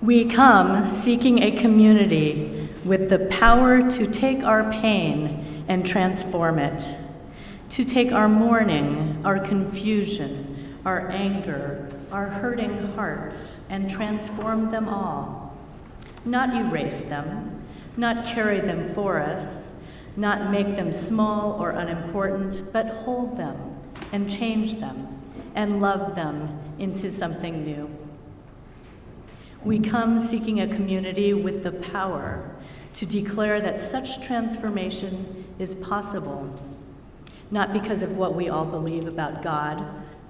We come seeking a community with the power to take our pain and transform it, to take our mourning, our confusion, our anger, our hurting hearts, and transform them all. Not erase them, not carry them for us, not make them small or unimportant, but hold them and change them and love them into something new. We come seeking a community with the power to declare that such transformation is possible, not because of what we all believe about God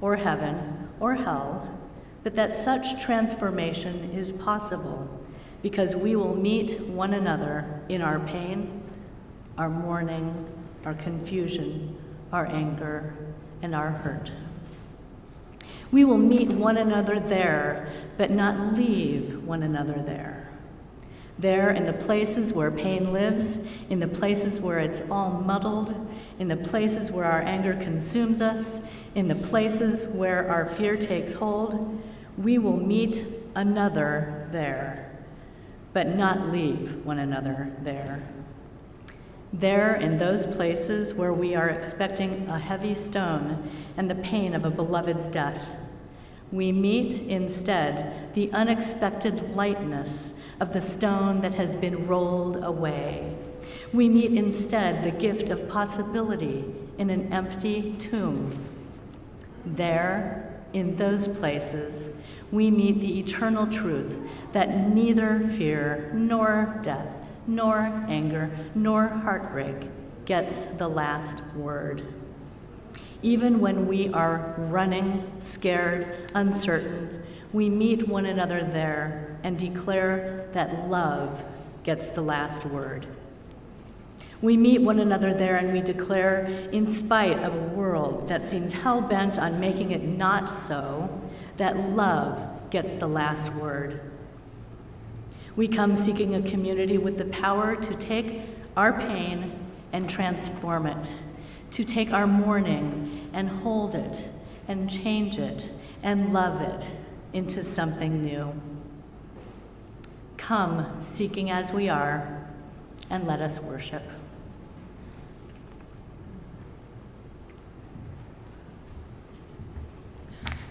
or heaven or hell, but that such transformation is possible because we will meet one another in our pain, our mourning, our confusion, our anger, and our hurt. We will meet one another there, but not leave one another there. There in the places where pain lives, in the places where it's all muddled, in the places where our anger consumes us, in the places where our fear takes hold, we will meet another there, but not leave one another there. There, in those places where we are expecting a heavy stone and the pain of a beloved's death, we meet instead the unexpected lightness of the stone that has been rolled away. We meet instead the gift of possibility in an empty tomb. There, in those places, we meet the eternal truth that neither fear nor death nor anger, nor heartbreak gets the last word. Even when we are running, scared, uncertain, we meet one another there and declare that love gets the last word. We meet one another there and we declare, in spite of a world that seems hell-bent on making it not so, that love gets the last word. We come seeking a community with the power to take our pain and transform it, to take our mourning and hold it and change it and love it into something new. Come seeking as we are, and let us worship.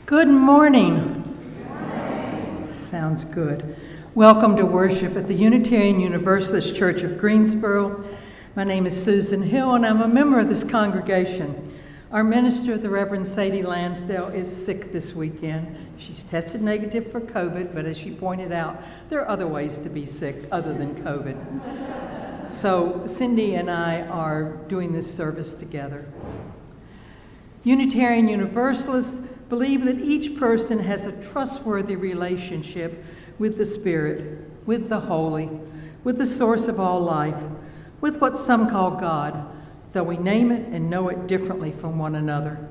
Good morning. Sounds good. Welcome to worship at the Unitarian Universalist Church of Greensboro. My name is Susan Hill, and I'm a member of this congregation. Our minister, the Reverend Sadie Lansdale, is sick this weekend. She's tested negative for COVID, but as she pointed out, there are other ways to be sick other than COVID. So Cindy and I are doing this service together. Unitarian Universalists believe that each person has a trustworthy relationship with the Spirit, with the Holy, with the source of all life, with what some call God, though we name it and know it differently from one another.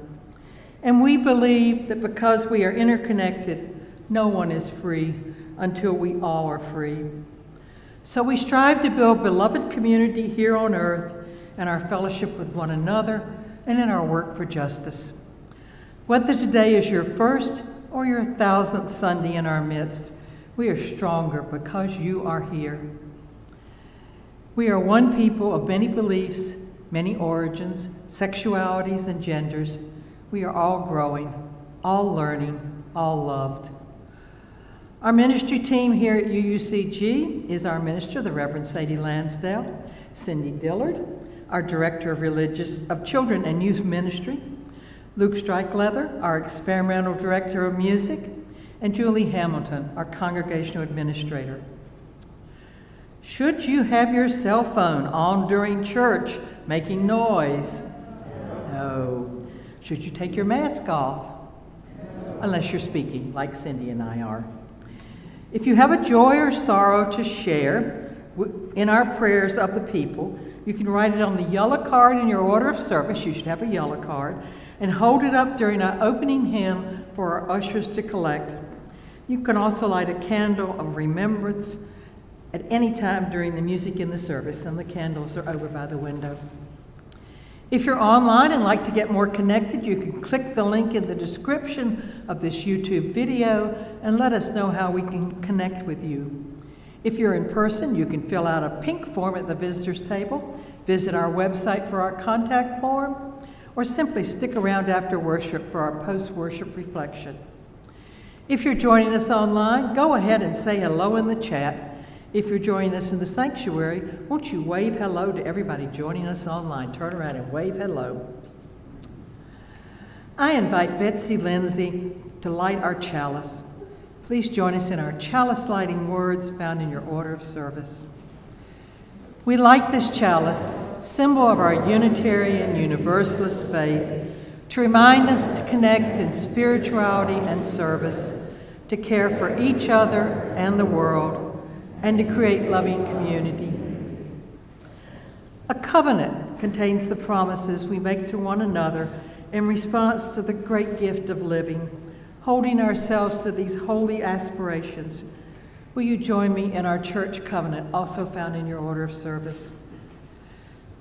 And we believe that because we are interconnected, no one is free until we all are free. So we strive to build beloved community here on earth in our fellowship with one another and in our work for justice. Whether today is your first or your 1,000th Sunday in our midst, we are stronger because you are here. We are one people of many beliefs, many origins, sexualities, and genders. We are all growing, all learning, all loved. Our ministry team here at UUCG is our minister, the Reverend Sadie Lansdale, Cindy Dillard, our Director of Children and Youth Ministry, Luke Strikeleather, our Experimental Director of Music, and Julie Hamilton, our Congregational Administrator. Should you have your cell phone on during church making noise? No. Should you take your mask off? Unless you're speaking, like Cindy and I are. If you have a joy or sorrow to share in our prayers of the people, you can write it on the yellow card in your order of service. You should have a yellow card. And hold it up during our opening hymn for our ushers to collect. You can also light a candle of remembrance at any time during the music in the service, and the candles are over by the window. If you're online and like to get more connected, you can click the link in the description of this YouTube video and let us know how we can connect with you. If you're in person, you can fill out a pink form at the visitors table, visit our website for our contact form, or simply stick around after worship for our post-worship reflection. If you're joining us online, go ahead and say hello in the chat. If you're joining us in the sanctuary, won't you wave hello to everybody joining us online? Turn around and wave hello. I invite Betsy Lindsay to light our chalice. Please join us in our chalice lighting words found in your order of service. We light this chalice, symbol of our Unitarian Universalist faith, to remind us to connect in spirituality and service, to care for each other and the world, and to create loving community. A covenant contains the promises we make to one another in response to the great gift of living, holding ourselves to these holy aspirations. Will you join me in our church covenant, also found in your order of service?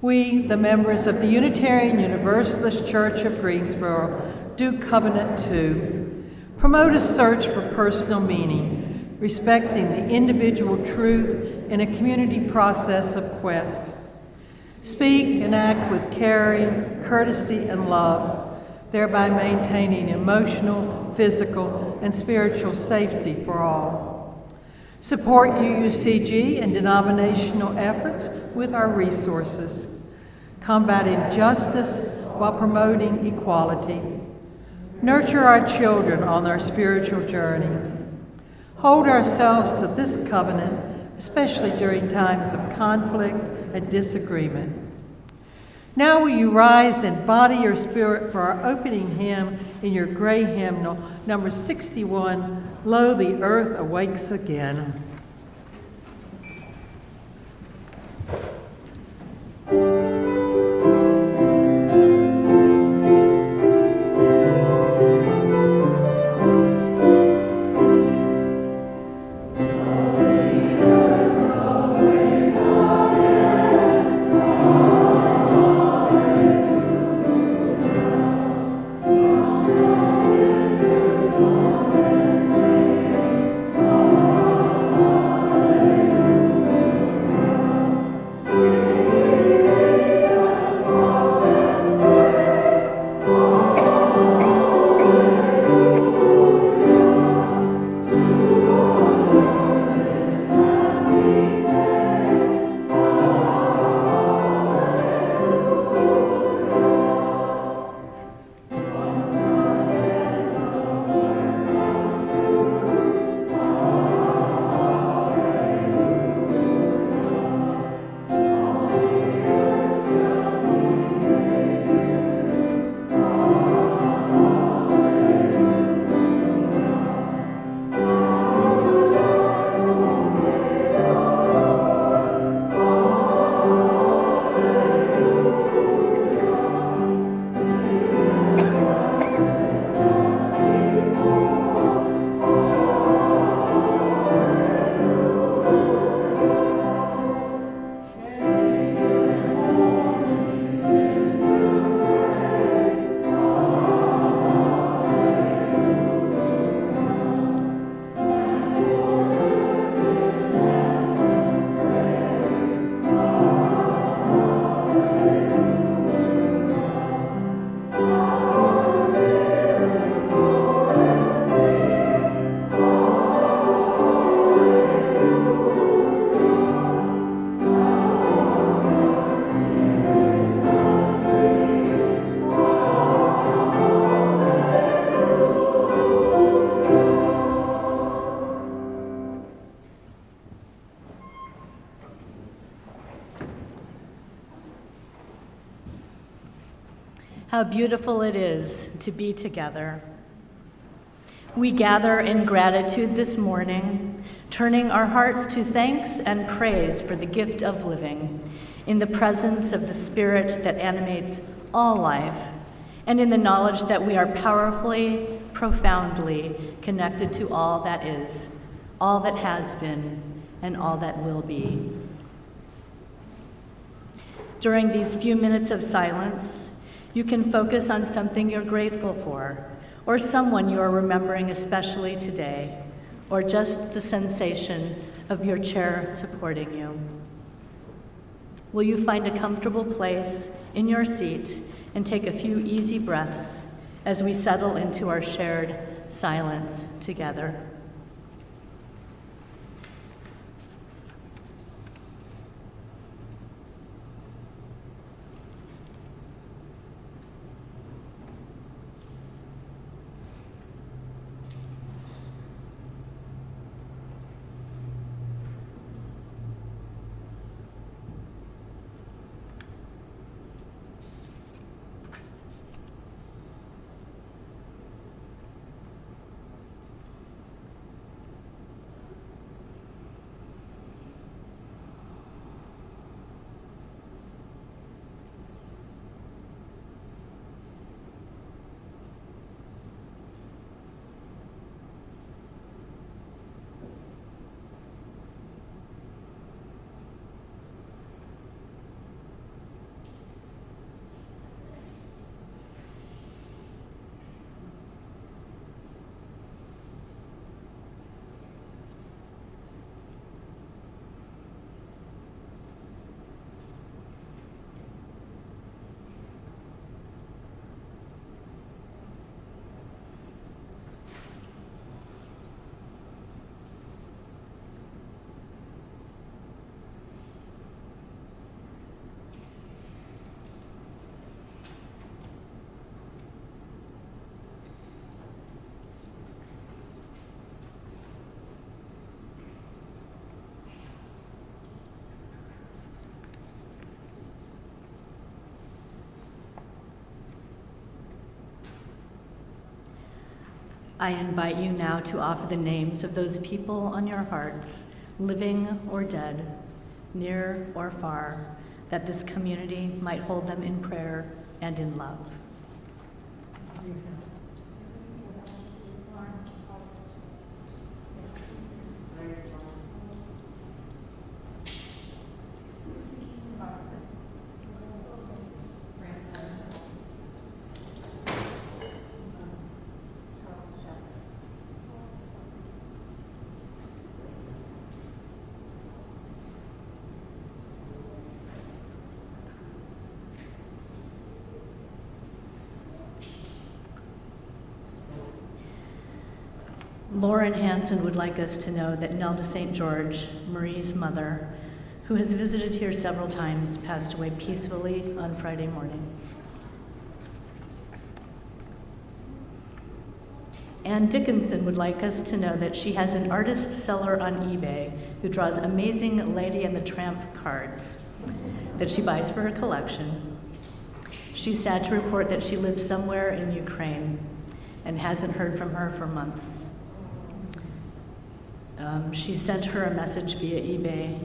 We, the members of the Unitarian Universalist Church of Greensboro, do covenant to promote a search for personal meaning, respecting the individual truth in a community process of quest. Speak and act with caring, courtesy, and love, thereby maintaining emotional, physical, and spiritual safety for all. Support UUCG and denominational efforts with our resources. Combat injustice while promoting equality. Nurture our children on their spiritual journey. Hold ourselves to this covenant, especially during times of conflict and disagreement. Now will you rise and body your spirit for our opening hymn in your gray hymnal, number 61, Lo, the Earth Awakes Again. How beautiful it is to be together. We gather in gratitude this morning, turning our hearts to thanks and praise for the gift of living, in the presence of the Spirit that animates all life, and in the knowledge that we are powerfully, profoundly connected to all that is, all that has been, and all that will be. During these few minutes of silence, you can focus on something you're grateful for, or someone you are remembering especially today, or just the sensation of your chair supporting you. Will you find a comfortable place in your seat and take a few easy breaths as we settle into our shared silence together? I invite you now to offer the names of those people on your hearts, living or dead, near or far, that this community might hold them in prayer and in love. Lauren Hansen would like us to know that Nelda St. George, Marie's mother, who has visited here several times, passed away peacefully on Friday morning. Ann Dickinson would like us to know that she has an artist seller on eBay who draws amazing Lady and the Tramp cards that she buys for her collection. She's sad to report that she lives somewhere in Ukraine and hasn't heard from her for months. She sent her a message via eBay,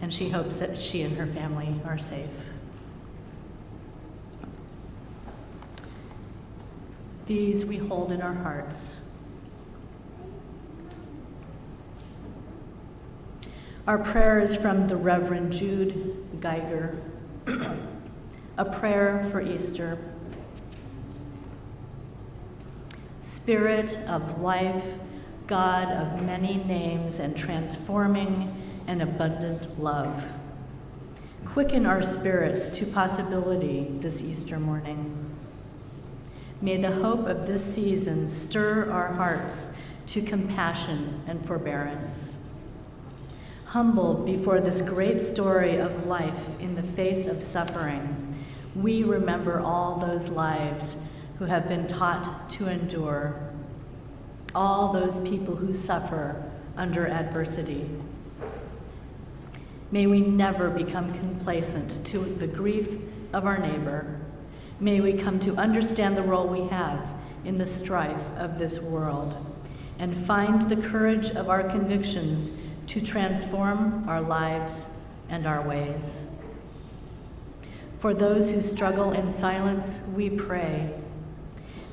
and she hopes that she and her family are safe. These we hold in our hearts. Our prayer is from the Reverend Jude Geiger, a prayer for Easter. Spirit of life, God of many names and transforming and abundant love, quicken our spirits to possibility this Easter morning. May the hope of this season stir our hearts to compassion and forbearance. Humbled before this great story of life in the face of suffering, we remember all those lives who have been taught to endure, all those people who suffer under adversity. May we never become complacent to the grief of our neighbor. May we come to understand the role we have in the strife of this world and find the courage of our convictions to transform our lives and our ways. For those who struggle in silence, we pray.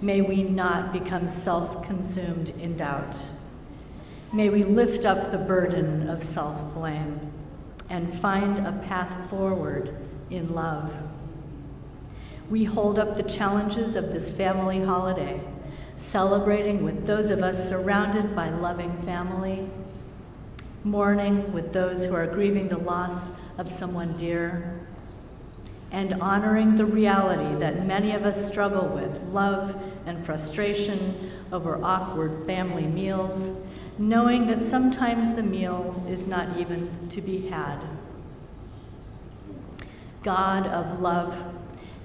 May we not become self-consumed in doubt. May we lift up the burden of self-blame and find a path forward in love. We hold up the challenges of this family holiday, celebrating with those of us surrounded by loving family, mourning with those who are grieving the loss of someone dear, and honoring the reality that many of us struggle with love and frustration over awkward family meals, knowing that sometimes the meal is not even to be had. God of love,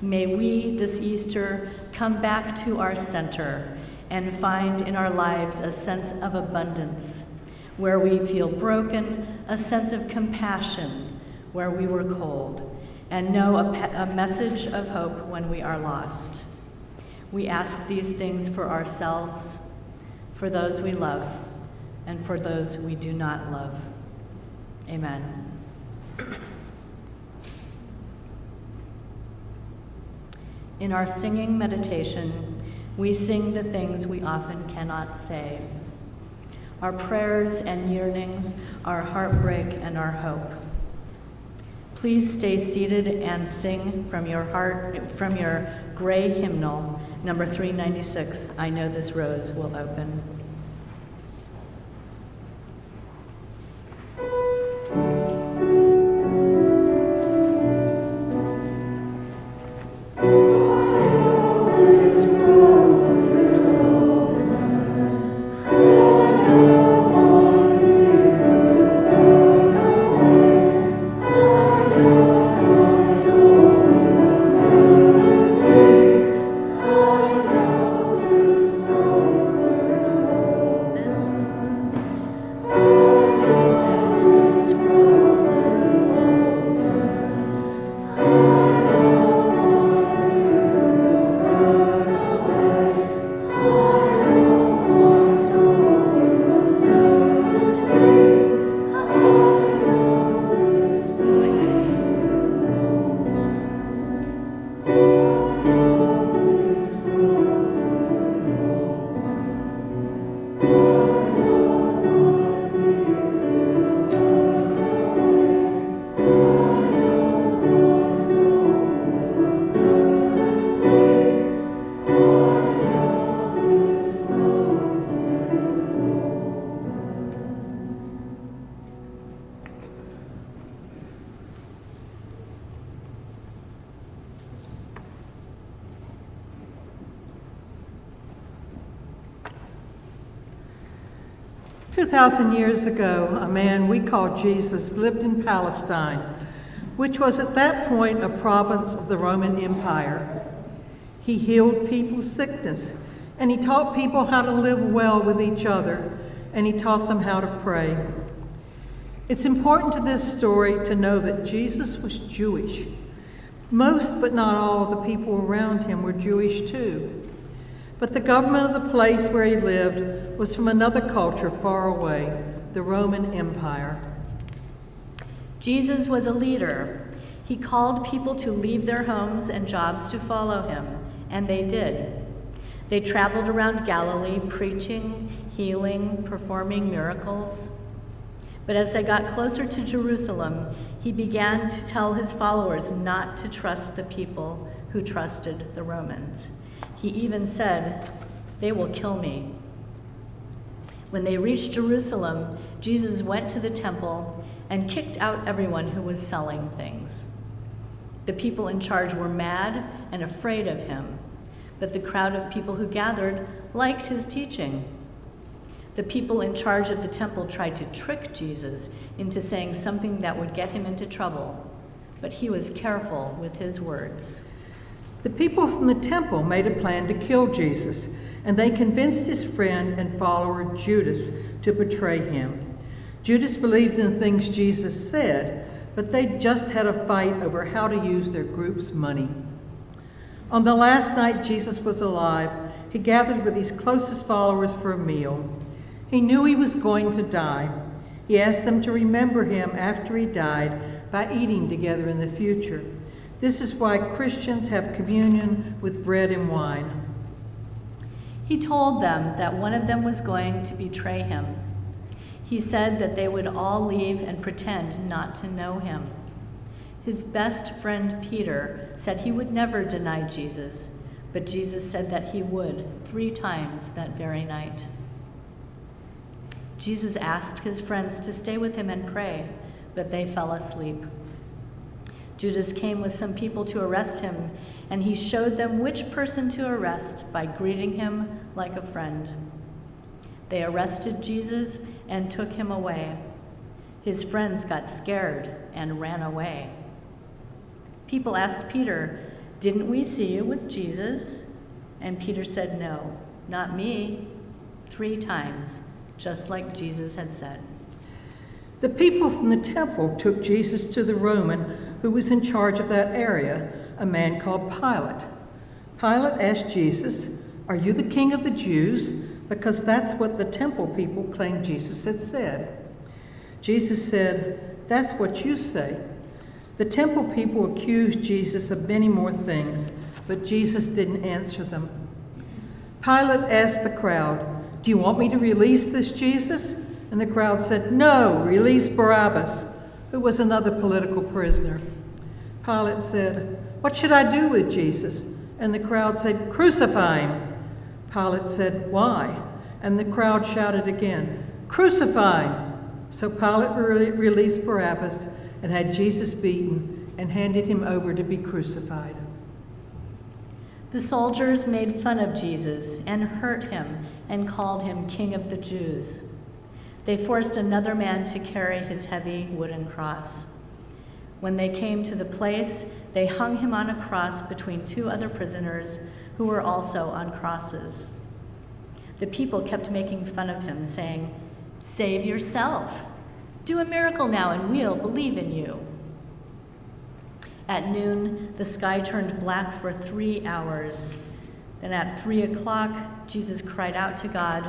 may we this Easter come back to our center and find in our lives a sense of abundance. Where we feel broken, a sense of compassion where we were cold, and know a message of hope when we are lost. We ask these things for ourselves, for those we love, and for those we do not love. Amen. In our singing meditation, we sing the things we often cannot say. Our prayers and yearnings, our heartbreak and our hope. Please stay seated and sing from your heart, from your gray hymnal, number 396, I Know This Rose Will Open. Two 2,000 years ago, a man we call Jesus lived in Palestine, which was at that point a province of the Roman Empire. He healed people's sickness, and he taught people how to live well with each other, and he taught them how to pray. It's important to this story to know that Jesus was Jewish. Most, but not all, of the people around him were Jewish too. But the government of the place where he lived was from another culture far away, the Roman Empire. Jesus was a leader. He called people to leave their homes and jobs to follow him, and they did. They traveled around Galilee, preaching, healing, performing miracles. But as they got closer to Jerusalem, he began to tell his followers not to trust the people who trusted the Romans. He even said, "They will kill me." When they reached Jerusalem, Jesus went to the temple and kicked out everyone who was selling things. The people in charge were mad and afraid of him, but the crowd of people who gathered liked his teaching. The people in charge of the temple tried to trick Jesus into saying something that would get him into trouble, but he was careful with his words. The people from the temple made a plan to kill Jesus, and they convinced his friend and follower Judas to betray him. Judas believed in the things Jesus said, but they just had a fight over how to use their group's money. On the last night Jesus was alive, he gathered with his closest followers for a meal. He knew he was going to die. He asked them to remember him after he died by eating together in the future. This is why Christians have communion with bread and wine. He told them that one of them was going to betray him. He said that they would all leave and pretend not to know him. His best friend Peter said he would never deny Jesus, but Jesus said that he would 3 times that very night. Jesus asked his friends to stay with him and pray, but they fell asleep. Judas came with some people to arrest him, and he showed them which person to arrest by greeting him like a friend. They arrested Jesus and took him away. His friends got scared and ran away. People asked Peter, "Didn't we see you with Jesus?" And Peter said, "No, not me," 3 times, just like Jesus had said. The people from the temple took Jesus to the Roman who was in charge of that area, a man called Pilate. Pilate asked Jesus, "Are you the king of the Jews?" Because that's what the temple people claimed Jesus had said. Jesus said, "That's what you say." The temple people accused Jesus of many more things, but Jesus didn't answer them. Pilate asked the crowd, "Do you want me to release this Jesus?" And the crowd said, "No, release Barabbas," who was another political prisoner. Pilate said, "What should I do with Jesus?" And the crowd said, "Crucify him." Pilate said, "Why?" And the crowd shouted again, "Crucify him." So Pilate released Barabbas and had Jesus beaten and handed him over to be crucified. The soldiers made fun of Jesus and hurt him and called him King of the Jews. They forced another man to carry his heavy wooden cross. When they came to the place, they hung him on a cross between 2 other prisoners who were also on crosses. The people kept making fun of him, saying, "Save yourself. Do a miracle now and we'll believe in you." At noon, the sky turned black for 3 hours. Then at 3 o'clock, Jesus cried out to God,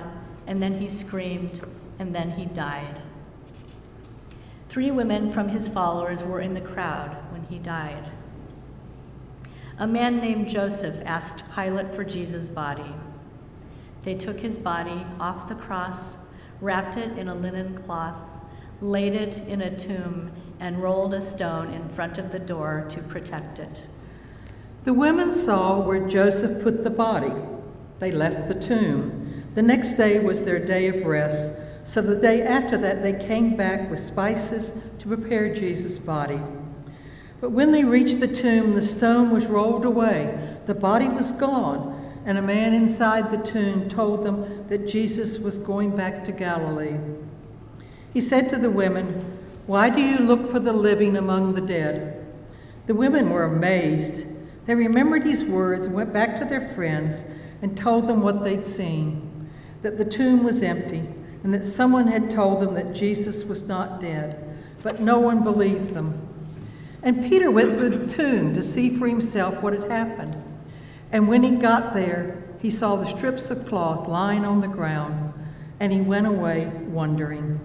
and then he screamed, and then he died. 3 women from his followers were in the crowd when he died. A man named Joseph asked Pilate for Jesus' body. They took his body off the cross, wrapped it in a linen cloth, laid it in a tomb, and rolled a stone in front of the door to protect it. The women saw where Joseph put the body. They left the tomb. The next day was their day of rest, so the day after that they came back with spices to prepare Jesus' body. But when they reached the tomb, the stone was rolled away. The body was gone, and a man inside the tomb told them that Jesus was going back to Galilee. He said to the women, "Why do you look for the living among the dead?" The women were amazed. They remembered his words and went back to their friends and told them what they'd seen, that the tomb was empty and that someone had told them that Jesus was not dead, but no one believed them. And Peter went to the tomb to see for himself what had happened. And when he got there, he saw the strips of cloth lying on the ground, and he went away wondering.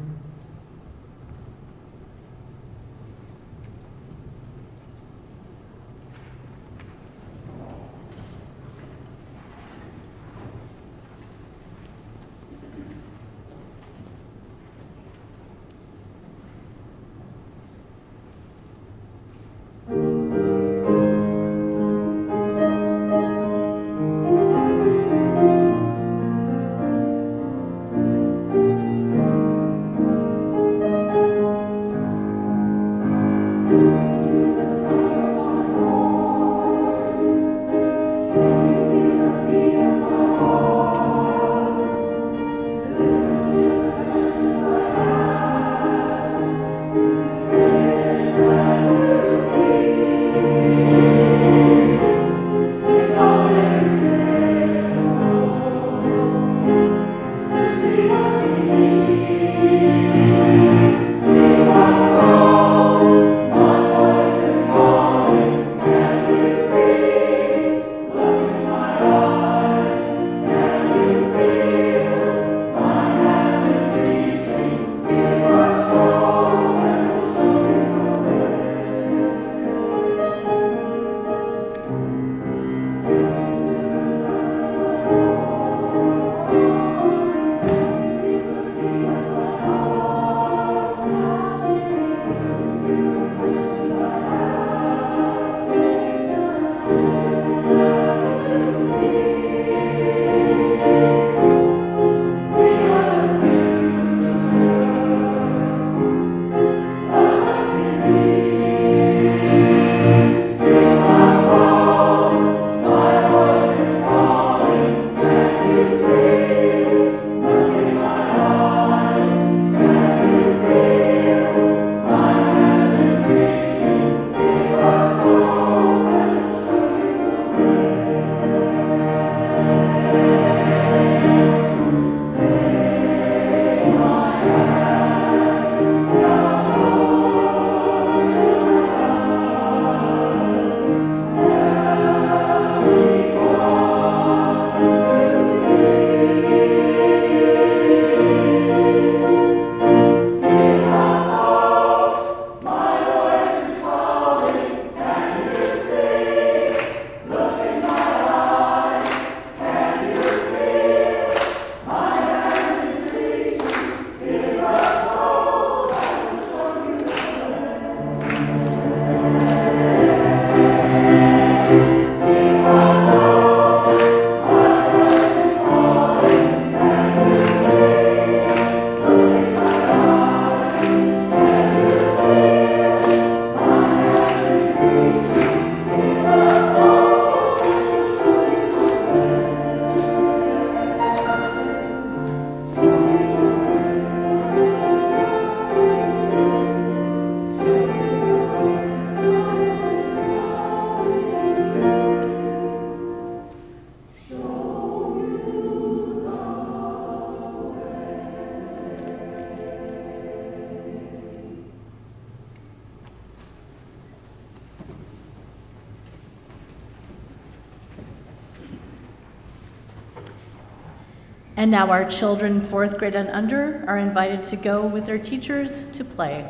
And now our children, 4th grade and under, are invited to go with their teachers to play.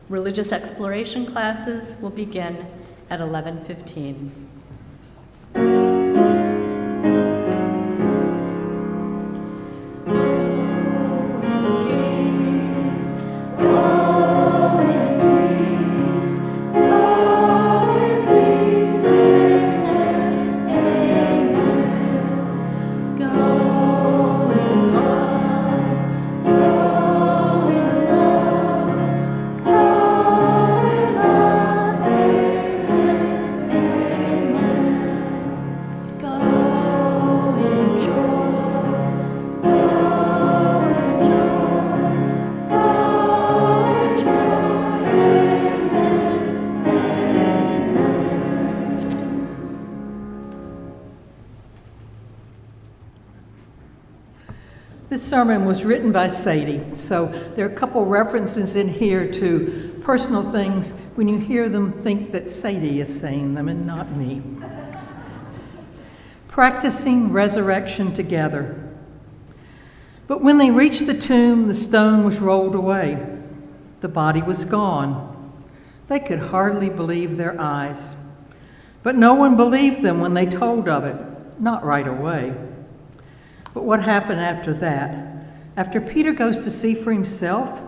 Religious exploration classes will begin at 11:15. This sermon was written by Sadie, so there are a couple references in here to personal things. When you hear them, think that Sadie is saying them and not me. Practicing resurrection together. But when they reached the tomb, the stone was rolled away. The body was gone. They could hardly believe their eyes. But no one believed them when they told of it, not right away. But what happened after that? After Peter goes to see for himself,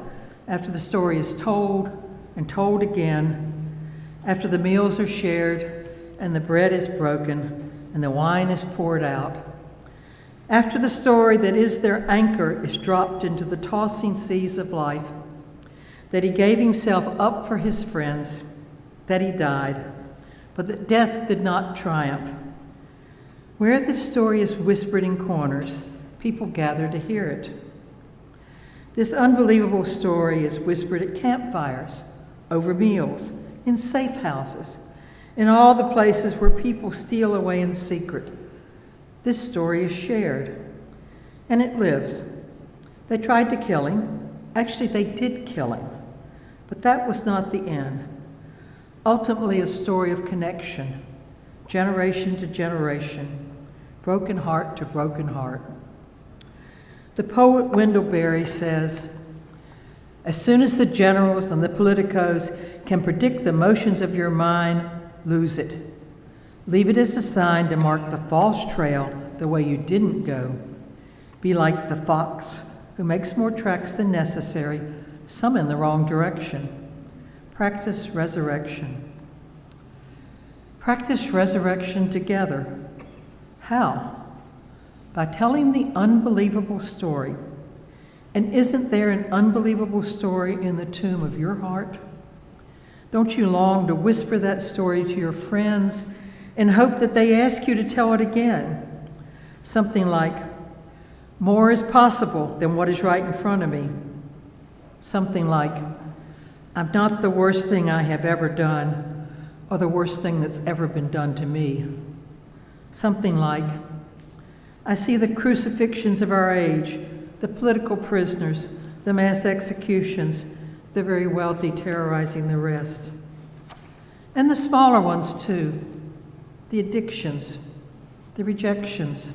after the story is told and told again, after the meals are shared and the bread is broken and the wine is poured out, after the story that is their anchor is dropped into the tossing seas of life, that he gave himself up for his friends, that he died, but that death did not triumph. Where this story is whispered in corners, people gather to hear it. This unbelievable story is whispered at campfires, over meals, in safe houses, in all the places where people steal away in secret. This story is shared, and it lives. They tried to kill him. Actually, they did kill him, but that was not the end. Ultimately, a story of connection, generation to generation, broken heart to broken heart. The poet Wendell says, "As soon as the generals and the politicos can predict the motions of your mind, lose it. Leave it as a sign to mark the false trail the way you didn't go. Be like the fox who makes more tracks than necessary, some in the wrong direction. Practice resurrection." Practice resurrection together. How? By telling the unbelievable story. And isn't there an unbelievable story in the tomb of your heart? Don't you long to whisper that story to your friends and hope that they ask you to tell it again? Something like, "More is possible than what is right in front of me." Something like, "I'm not the worst thing I have ever done, or the worst thing that's ever been done to me." Something like, "I see the crucifixions of our age, the political prisoners, the mass executions, the very wealthy terrorizing the rest." And the smaller ones too, the addictions, the rejections,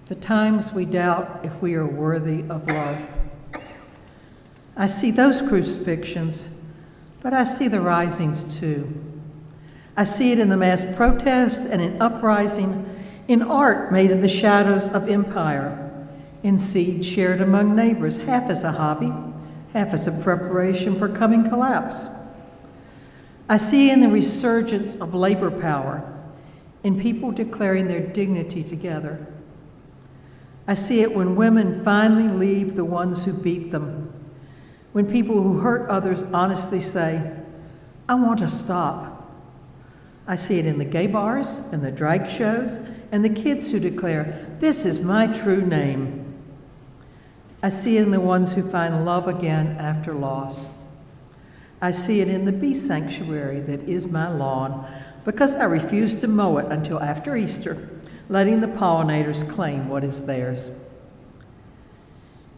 the times we doubt if we are worthy of love. I see those crucifixions, but I see the risings too. I see it in the mass protest and in uprising, in art made in the shadows of empire, in seeds shared among neighbors, half as a hobby, half as a preparation for coming collapse. I see in the resurgence of labor power, in people declaring their dignity together. I see it when women finally leave the ones who beat them, when people who hurt others honestly say, "I want to stop." I see it in the gay bars and the drag shows and the kids who declare, "This is my true name." I see it in the ones who find love again after loss. I see it in the bee sanctuary that is my lawn because I refuse to mow it until after Easter, letting the pollinators claim what is theirs.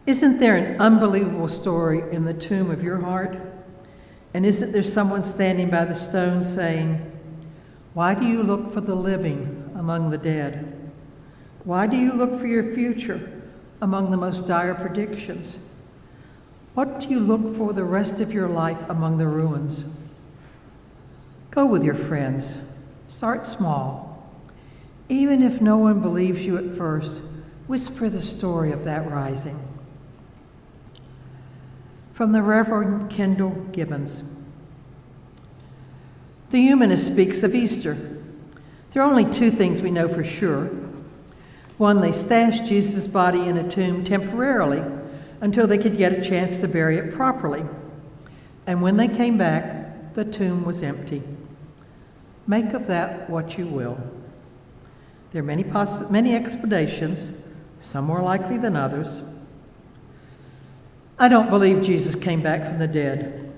Isn't there an unbelievable story in the tomb of your heart? And isn't there someone standing by the stone saying, "Why do you look for the living among the dead? Why do you look for your future among the most dire predictions? What do you look for the rest of your life among the ruins? Go with your friends. Start small. Even if no one believes you at first, whisper the story of that rising. From the Reverend Kendall Gibbons. The humanist speaks of Easter. There are only two things we know for sure. One, they stashed Jesus' body in a tomb temporarily until they could get a chance to bury it properly. And when they came back, the tomb was empty. Make of that what you will. There are many explanations, some more likely than others. I don't believe Jesus came back from the dead.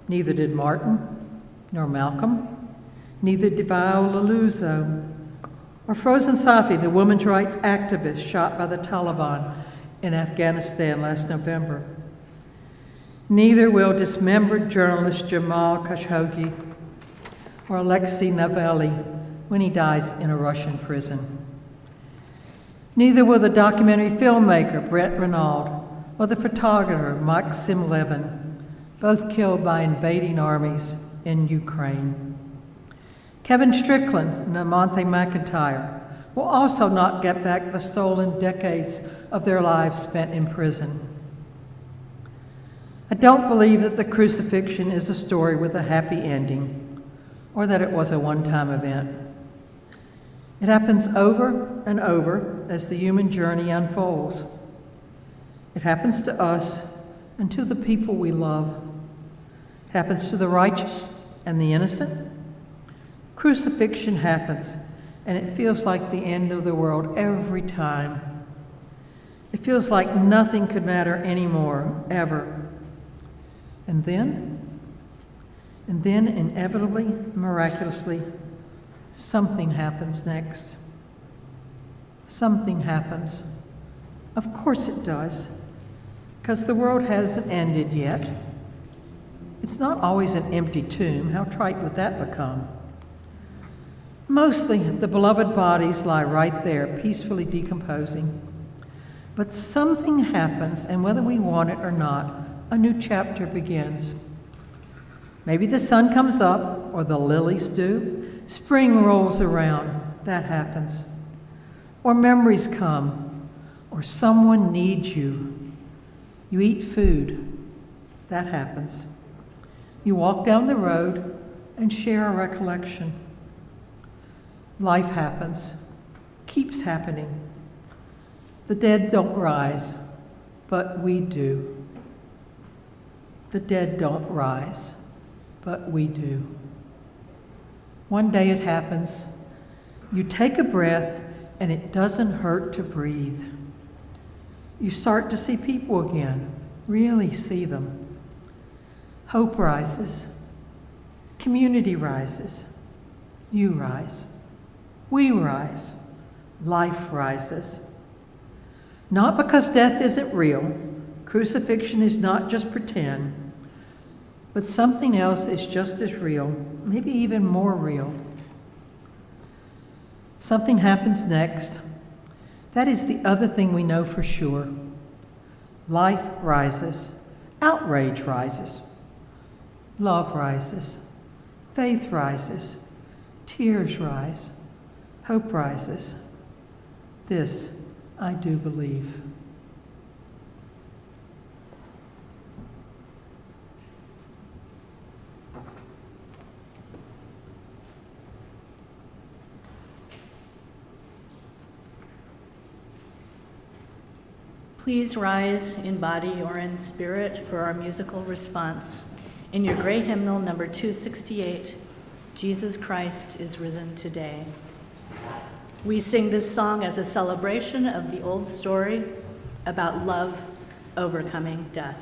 Neither did Martin, nor Malcolm, neither did Viola Luzo, or Frozen Safi, the women's rights activist shot by the Taliban in Afghanistan last November. Neither will dismembered journalist Jamal Khashoggi or Alexei Navalny when he dies in a Russian prison. Neither will the documentary filmmaker Brett Renaud or the photographer Maxim Levin, both killed by invading armies in Ukraine. Kevin Strickland and Amonte McIntyre will also not get back the stolen decades of their lives spent in prison. I don't believe that the crucifixion is a story with a happy ending, or that it was a one-time event. It happens over and over as the human journey unfolds. It happens to us and to the people we love. It happens to the righteous and the innocent. Crucifixion happens, and it feels like the end of the world every time. It feels like nothing could matter anymore, ever. And then inevitably, miraculously, something happens next. Something happens. Of course it does, because the world hasn't ended yet. It's not always an empty tomb. How trite would that become? Mostly, the beloved bodies lie right there, peacefully decomposing. But something happens, and whether we want it or not, a new chapter begins. Maybe the sun comes up, or the lilies do. Spring rolls around. That happens. Or memories come, or someone needs you. You eat food. That happens. You walk down the road and share a recollection. Life happens, keeps happening. The dead don't rise, but we do. The dead don't rise, but we do. One day it happens. You take a breath, and it doesn't hurt to breathe. You start to see people again, really see them. Hope rises. Community rises. You rise. We rise. Life rises. Not because death isn't real. Crucifixion is not just pretend. But something else is just as real, maybe even more real. Something happens next. That is the other thing we know for sure. Life rises. Outrage rises. Love rises. Faith rises. Tears rise. Hope rises. This I do believe. Please rise in body or in spirit for our musical response. In your great hymnal, number 268, Jesus Christ is risen today. We sing this song as a celebration of the old story about love overcoming death.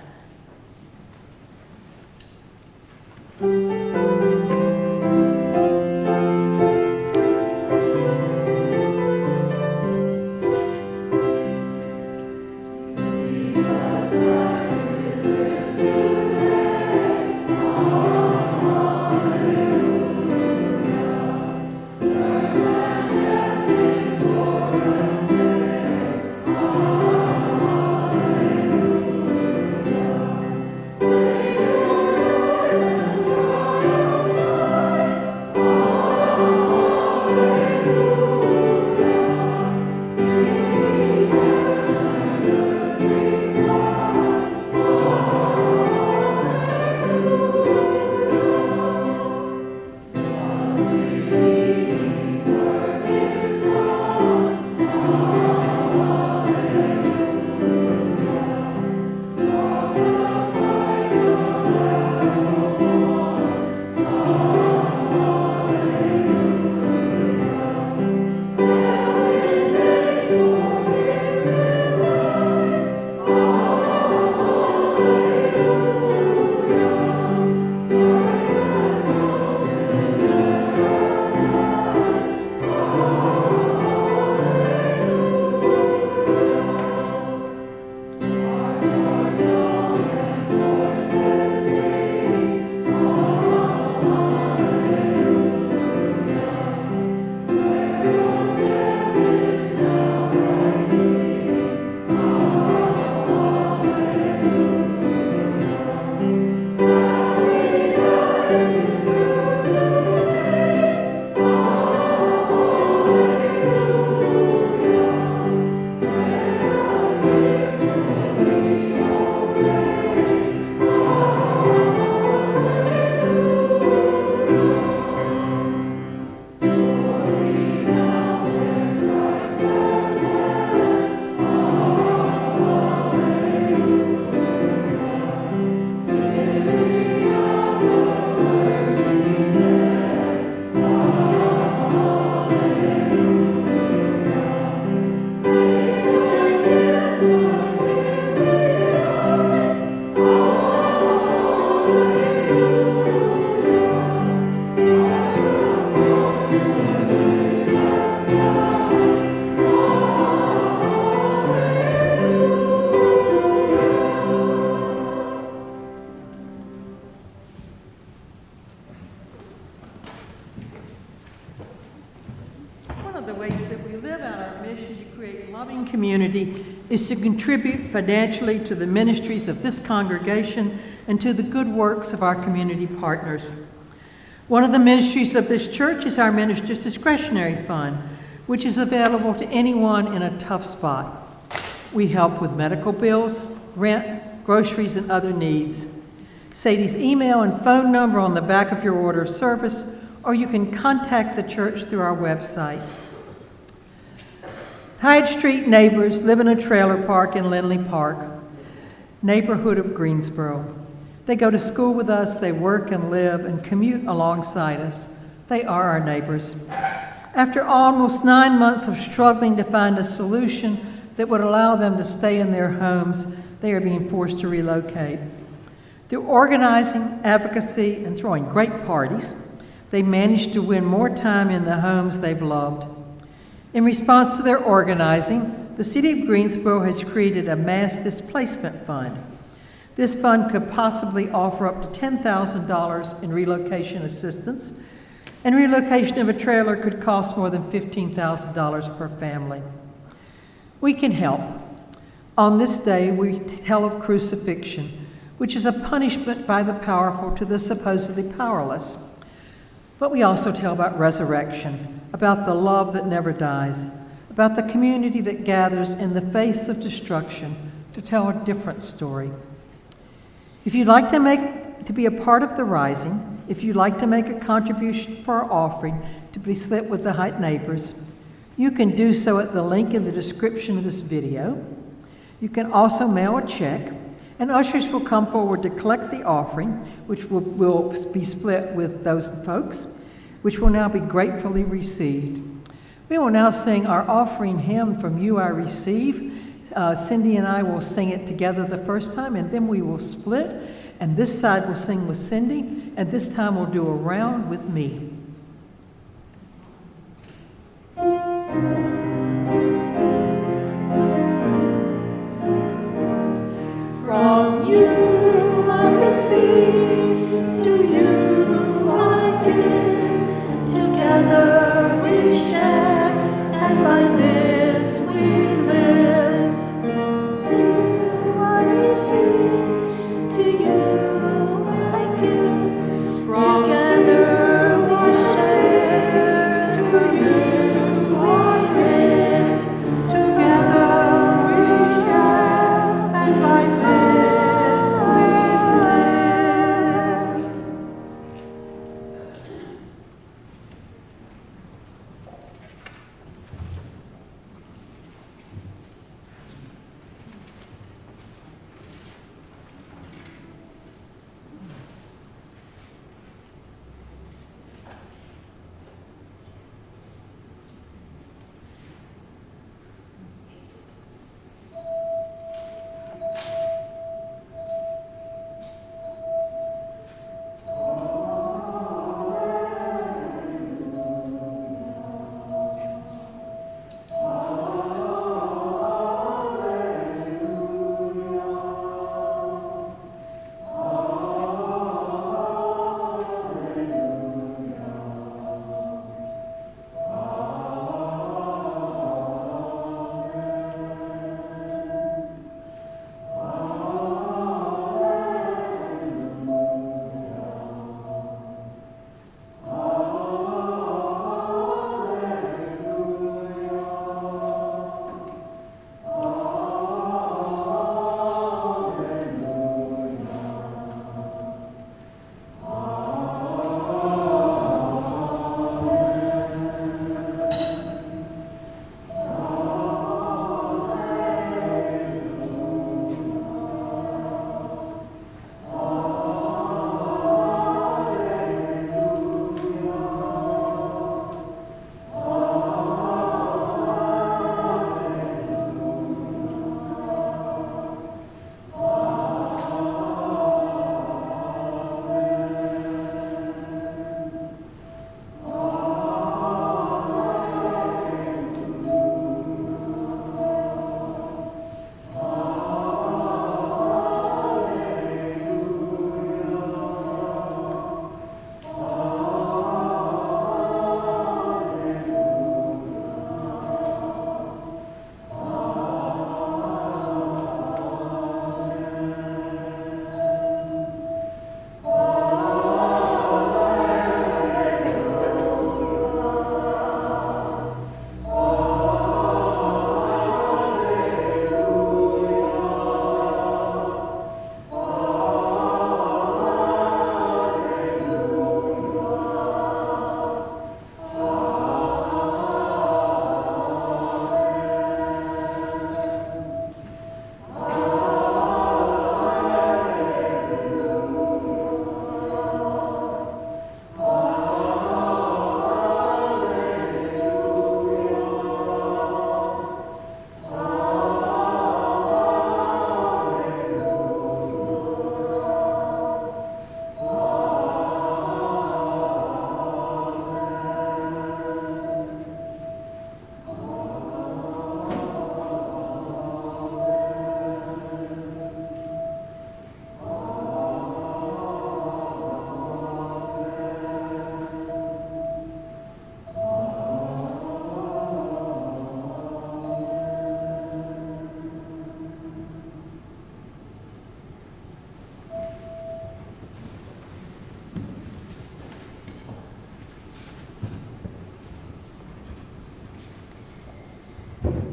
community is to contribute financially to the ministries of this congregation and to the good works of our community partners. One of the ministries of this church is our Minister's Discretionary Fund, which is available to anyone in a tough spot. We help with medical bills, rent, groceries, and other needs. Sadie's email and phone number on the back of your order of service, or you can contact the church through our website. Hyde Street neighbors live in a trailer park in Lindley Park, neighborhood of Greensboro. They go to school with us, they work and live and commute alongside us. They are our neighbors. After almost 9 months of struggling to find a solution that would allow them to stay in their homes, they are being forced to relocate. Through organizing, advocacy, and throwing great parties, they managed to win more time in the homes they've loved. In response to their organizing, the City of Greensboro has created a mass displacement fund. This fund could possibly offer up to $10,000 in relocation assistance, and relocation of a trailer could cost more than $15,000 per family. We can help. On this day, we tell of crucifixion, which is a punishment by the powerful to the supposedly powerless. But we also tell about resurrection, about the love that never dies, about the community that gathers in the face of destruction to tell a different story. If you'd like to be a part of the Rising, if you'd like to make a contribution for our offering to be split with the Height neighbors, you can do so at the link in the description of this video. You can also mail a check, and ushers will come forward to collect the offering, which will be split with those folks, which will now be gratefully received. We will now sing our offering hymn, From You I Receive. Cindy and I will sing it together the first time, and then we will split, and this side will sing with Cindy, and this time we'll do a round with me. From you I receive, to you I give, together we share, and by this we live. You I receive, to you I give, together we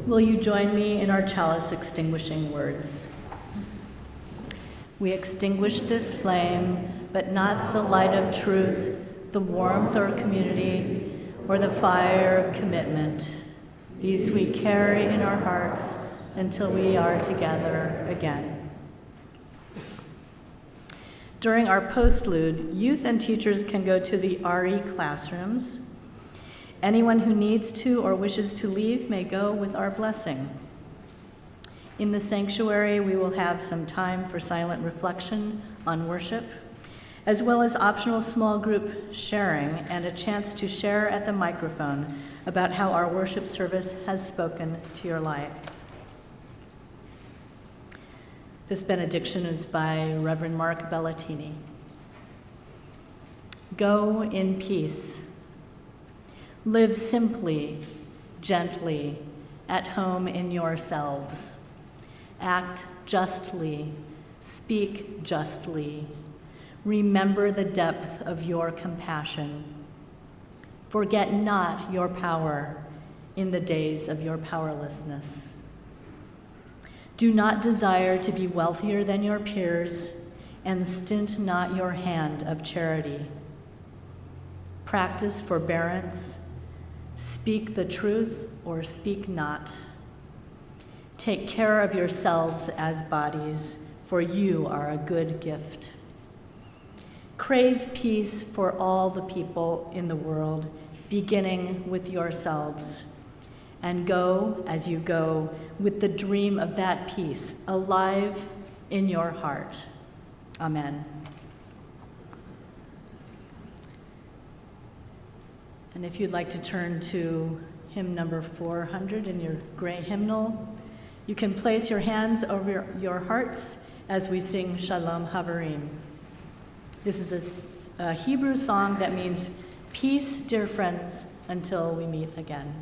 Will you join me in our chalice extinguishing words? We extinguish this flame, but not the light of truth, the warmth of community, or the fire of commitment. These we carry in our hearts until we are together again. During our postlude, youth and teachers can go to the RE classrooms. Anyone who needs to or wishes to leave may go with our blessing. In the sanctuary, we will have some time for silent reflection on worship, as well as optional small group sharing and a chance to share at the microphone about how our worship service has spoken to your life. This benediction is by Reverend Mark Bellatini. Go in peace. Live simply, gently, at home in yourselves. Act justly, speak justly. Remember the depth of your compassion. Forget not your power in the days of your powerlessness. Do not desire to be wealthier than your peers, and stint not your hand of charity. Practice forbearance. Speak the truth or speak not. Take care of yourselves as bodies, for you are a good gift. Crave peace for all the people in the world, beginning with yourselves. And go as you go with the dream of that peace alive in your heart. Amen. And if you'd like to turn to hymn number 400 in your gray hymnal, you can place your hands over your hearts as we sing Shalom Havarim. This is a Hebrew song that means peace, dear friends, until we meet again.